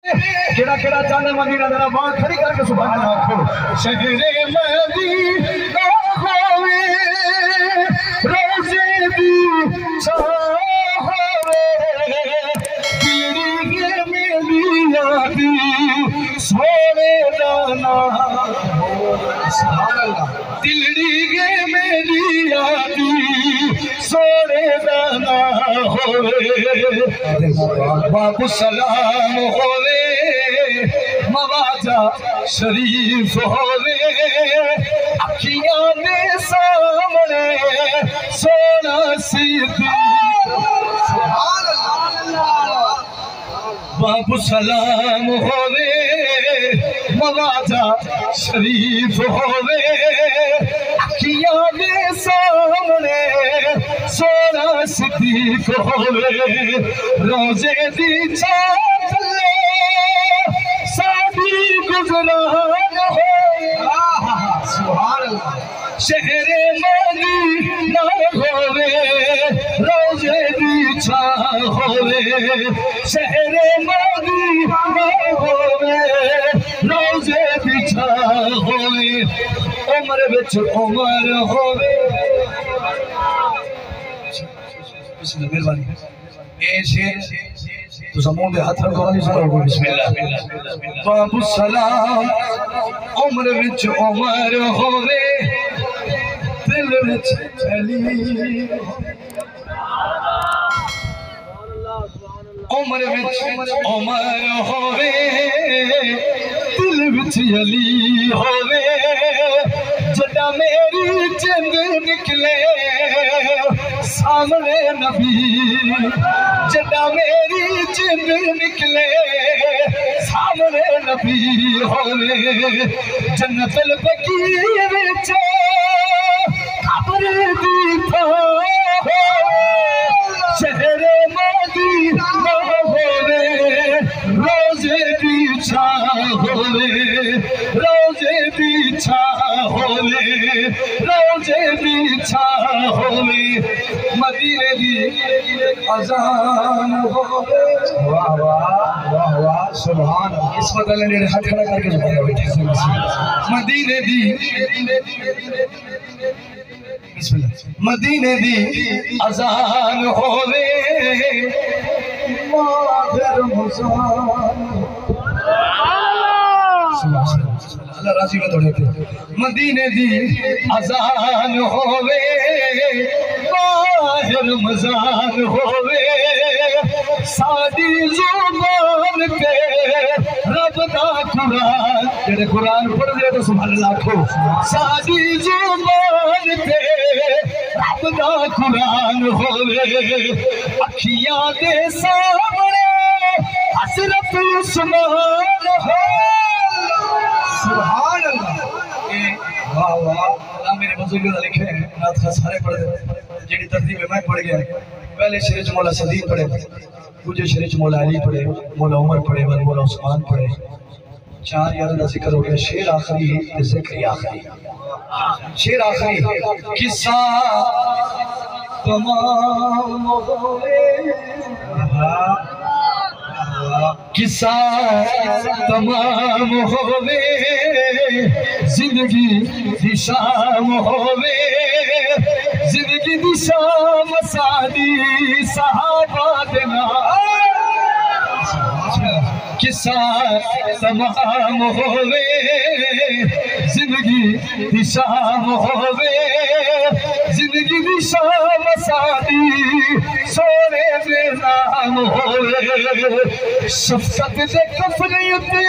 केड़ा केड़ा चांद मदीना जरा बात खड़ी करके सुभान अल्लाह आखो। शहरे मदीना होवे रोजे दी चाहवे तेरी के मेरी यादी सोने दाना सुभान अल्लाह दिलड़ी के मेरी यादी सोने दाना होवे बाबू सलाम होवे मवाजा शरीफ होवे अखियां ने सामने सोना सीधी बाबू सलाम होवे मवाजा शरीफ होवे अखियां ने सामने सोना सिद्दीक होवे रोजे दी चांद सादी गुजरान हो सुभान अल्लाह शहरे मदीना होवे रोजे दी छां होवे शहरे मदीना होवे रोजे दी छां होवे उम्र विच उमर होवे मेहरबानी ए शेर तो समूह दे हाथ रखो नहीं सुनो बिस्मिल्लाह बाबू सलाम उम्र विच उमर होवे दिल विच चली उम्र विच उमर होवे दिल विच अली होवे जदा मेरी जिंद निकले सामने नबी जदा मेरी जिंद निकले सामने नबी होवे जन्नतुल बकी विच कब्र दी थां शहरे मदीना होवे रोजे दी छां होवे रोजे दी छां होवे रोजे दी छां होवे मदीने दी अज़ान होवे वाह वाह वाह वाह सुभान अल्लाह इस वक्त ने हाथ खड़ा करके सुभान बैठे मदीने दी बिस्मिल्लाह मदीने दी अज़ान होवे माहिर मुज़ान अल्लाह राजी में थोड़े मदीने दी अज़ान होवे माहिर मुज़ान होवे साडी ज़ुबान पे रब दा कुरान जेड़े कुरान पढ़ दे तो सुभान अल्लाह आखो साडी ज़ुबान पे रब दा कुरान होवे अखियां दे सामने हज़रत उस्मान हो सुभान अल्लाह वाह वाह अल्लाह मेरे बुजुर्गों ने लिखे हैं नात खास सारे पढ़ दे जेडी तरतीब में मैं पढ़ गया पहले शेर च मौला सदीक पढ़े दूजे शेर च मौला अली पढ़े मौला उमर पढ़े फिर मौला उस्मान पढ़े चार यार का जिक्र हो गया शेर आखिरी जिक्र आखिरी शेर आखिरी किस्सा तमाम होवे किस्सा तमाम होवे जिंदगी दी शाम होवे जिंदगी दी शाम सादी सहाबा दे किस्सा तमाम होवे जिंदगी दी शाम होवे जिंदगी दी शाम सादी सोने दे नाम होवे शफकत दे कफन उते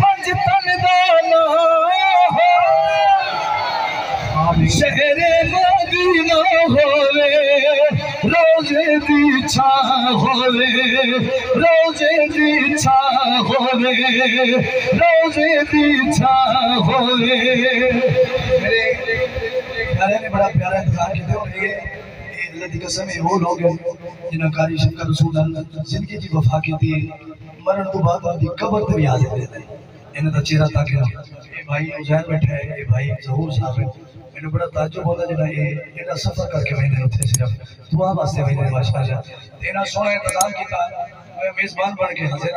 पंज तन दा नाम शहरे मदीना होवे रोजे दी छां होवे रोजे दी छां होवे रोजे दी छां होवे मेरे घरे में बड़ा प्यारा इंतजार किए होंगे अल्लाह दी कसम है वो लोग जिन्होंने कारी शंकर रसूल जिंदगी की वफा की थी मरण तो बाद दी कब्र ते भी हाजिर रहते इन्हें दा चेहरा ताके ना ये भाई उजैन बैठा है ये भाई ज़हूर साहब है मैंने बड़ा ताज्जुब होता जिना ये एडा सफर करके वेंदे उथे सिर्फ दुआ वास्ते वेंदे माशाअल्लाह तेरा सोना इंतजाम कीता मैं मेजबान बन के हाजिर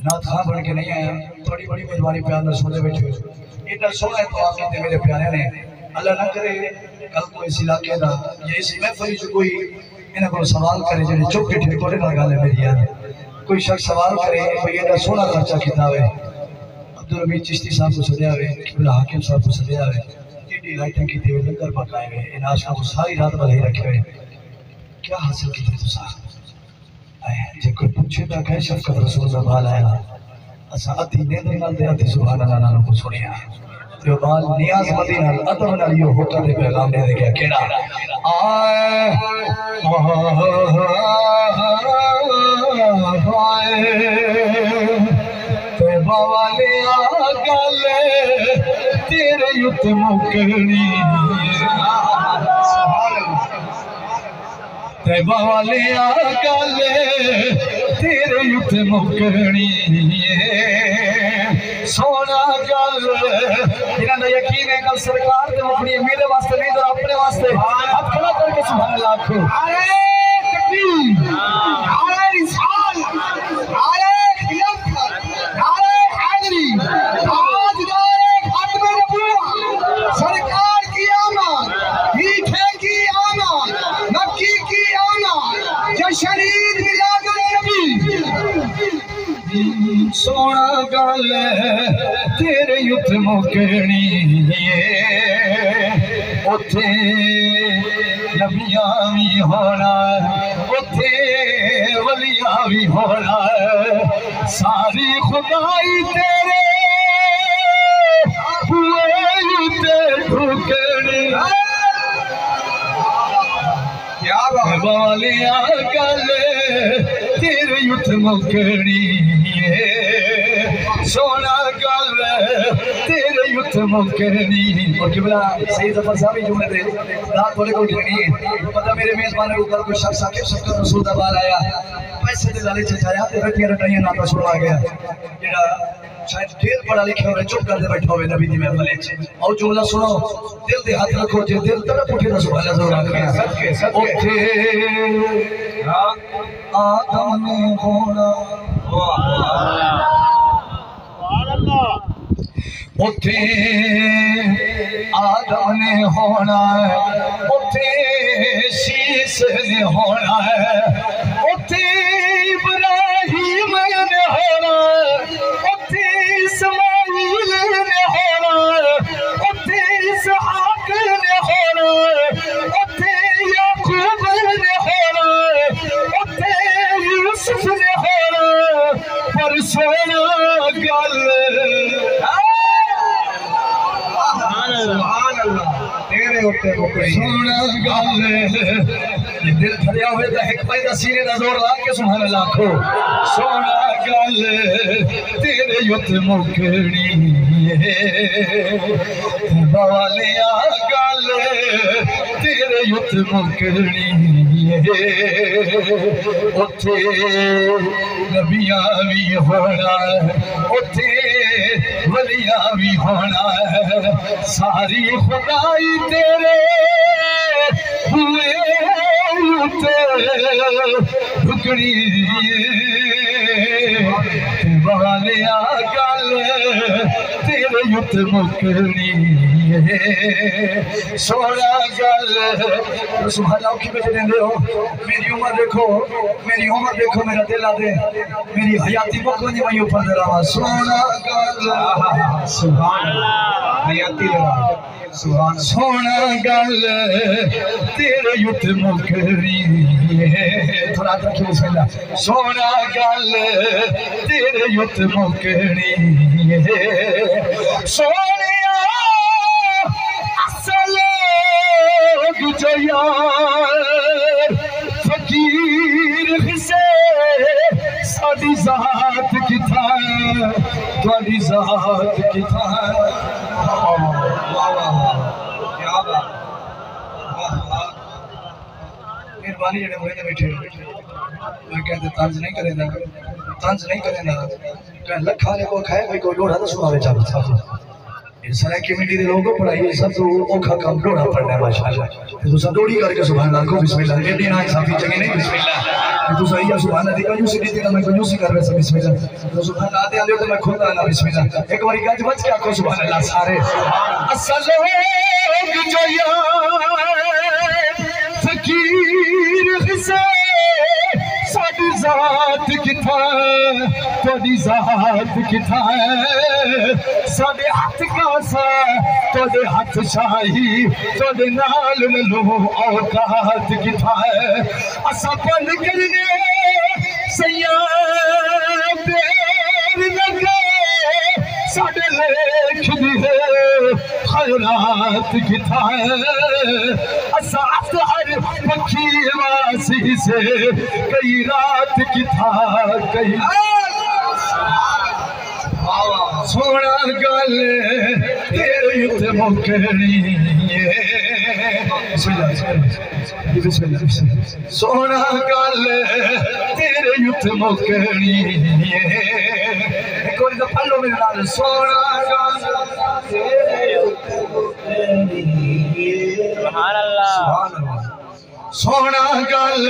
नाथ खां बन के नहीं आया। थोड़ी बड़ी मेहरबानी प्यार न सुनते बैठे इतना सोना है तो आपके मेरे प्यारे ने अल्लाह ना करे कल को इस इलाके का या इस महफिल च कोई इन्हें को सवाल करे जो चुप के ठिकोरे ना गल है मेरी यार कोई शख्स सवाल करे भाई एडा सोना खर्चा किया हुए अब्दुल हमीद चिश्ती साहब को सदिया हुए किबला हाकिम साहब को सदिया हुए एडी लाइटें की हुए लंगर पकाए हुए इन आशा को सारी रात भले रखे हुए क्या हासिल किया तुसा जे कोई पूछे तो कह शफ़क़त रसूल दा बाल आया असा अति नेंद नाल दे अति सुभान अल्लाह नाल को सुनिया तो बाल नियाज मदी नाल अदब नाल यो होता दे पैगाम दे गया केड़ा ते बावाले गल तेरे युत मुकनी ते बावाले गल तेरे युत मुकनी सोना गल इन्हां दा यकीन है कल सरकार ते मुकनी मेरे वास्ते नहीं तो अपने वास्ते हाथ खड़ा करके सुभान अल्लाह आखो अरे तकबीर अरे रिसाल अरे खिलाफत अरे हैदरी ताजदार खत्म नबूवत सरकार की आमद मीठे की आमद मक्की की आमद जश्न ईद मिलादुन नबी सोना गल तेरे युत मुकनी उथे नबियां भी होना उथे वलियां भी होना सारी खुदाई तेरे हुए युते ठुकनी क्या बालिया गल तेरे युत मुकनी सोना गल तेरे युत मुकनी और किबला सही जफर साहब ही जुमले थे रात थोड़े को गिरनी है पता मेरे मेजबान को कल कोई शख्स आके शब्द रसूल दा बाल आया पैसे दे लालच च आया ते रटियां रटाइयां नाता सुना गया जेड़ा शायद ढेर पढ़ा लिखा हो चुप करके बैठा हुए नबी दी महफिल च और जुमला सुनो दिल दे हाथ रखो जे दिल तरफ उठे तो सुभान अल्लाह आखिया सदके सदके आदम ने होना उथे आदम ने होना उथे शीस ने होना उथे इब्राहिम ने होना उथे इस्माइल ने होना उथे इसहाक ने होना उथे याकूब ने होना उथे यूसुफ ने होना पर सोना गल तेरे होते सोना गल दिल ठरिया हुए तो एक भाई सीने का जोर ला के सुभान अल्लाह आखो सोना गल तेरे युत मुकनी बालिया गल तेरे युत मुकनी उथे नबियां भी होना उथे वलिया भी होना सारी खुदाई तेरे हुए ठुकनी बालिया गल तेरे युत मुकनी सोना गल सुभान औखी बैठे देंदे हो मेरी उम्र देखो मेरा दिल आदे मेरी हयाती मुको नहीं मैं ऊपर दे रहा सोना गल सुभान अल्लाह हयाती लगा सुभान सोना गल तेरे युत मुकनी थोड़ा रखिए बिस्मिल्लाह सोना गल तेरे युत मुकनी सोनिया असल जो यार फकीर हिस्से साडी ज़ात किथा थोड़ी ज़ात किथा मेहरबानी जेडे मुझे बैठे मैं कहते तंज नहीं करेंदा कह लखा ने को खाए कोई डोड़ा तो सुनावे चाहे सारे कमेटी के लोगों पढ़ाई सब तो औखा काम डोड़ा पढ़ना है माशाल्लाह तो सब डोड़ी करके सुभान अल्लाह को बिस्मिल्लाह एडी ना साफी जगह नहीं बिस्मिल्लाह तू सही है सुभान अल्लाह कंजूसी दी तो मैं कंजूसी कर रहा बिस्मिल्लाह तो सुभान अल्लाह दे तो मैं खुद ना बिस्मिल्लाह एक बारी गज बच के आखो सुभान अल्लाह सारे असल लोग जो यार फकीर से साडी जात किथा तोड़ी जात किथा साडे हाथ कासा तोड़े हाथ शाही तोड़े नाल लो औकात किथा असा पल करने सैया देर लगे साडे लेख दी खैरात किथा असा हर पक्षी वासी से कई रात किथा कई सोना गल तेरे उत्ते मुकड़ी सोना गल तेरे उत्ते मुकड़ी एक बार तो पढ़ लो मेरे नाल सोना गल तेरे उत्ते मुकड़ी सुभान अल्लाह सोना गल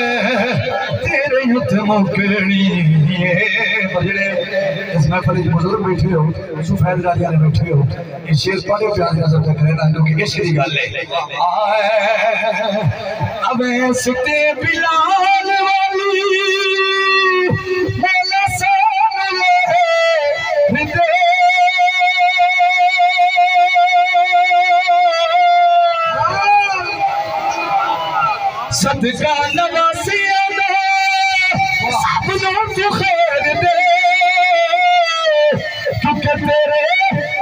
तेरे उत्ते मुकड़ी बजड़े इस महफिल में बुजुर्ग बैठे हो सुफैद राजा ने बैठे हो ये शेर पढ़े प्यार नजर तक रहना क्योंकि इश्क की गल है अब सिते बिलाल वाली मौला सोन ले सदका नवासिया सब लोग तो खैर दे क्योंकि तेरे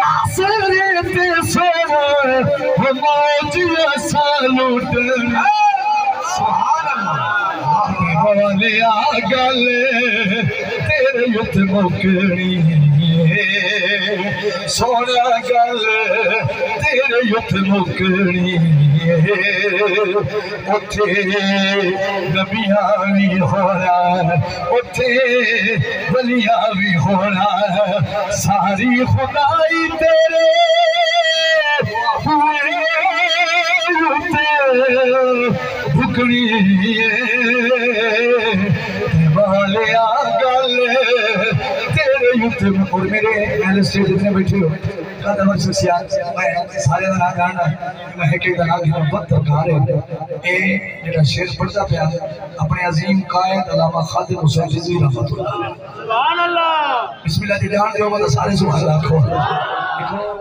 आसरे ते सोना मौजिया सालूट सुभान अल्लाह वाले आ गल तेरे युद्ध मुकड़ी सोना गल तेरे युद्ध मुकड़ी उठे नबिया भी होना उठे बलिया भी होना सारी खुदाई तेरे भुकड़ी वाले आ गल तेरे युद्ध में और मेरे एल स्टेट जितने बैठे हो मैं सारे का नाम जानना मैं एक एक नाम गिना बहुत दरकार है ये जेड़ा शेर पढ़ता पिया अपने अजीम कायद अल्लामा खादिम हुसैन रिजवी रहमतुल्लाह सुभान अल्लाह बिस्मिल्लाह जी ध्यान दो सारे सुभान अल्लाह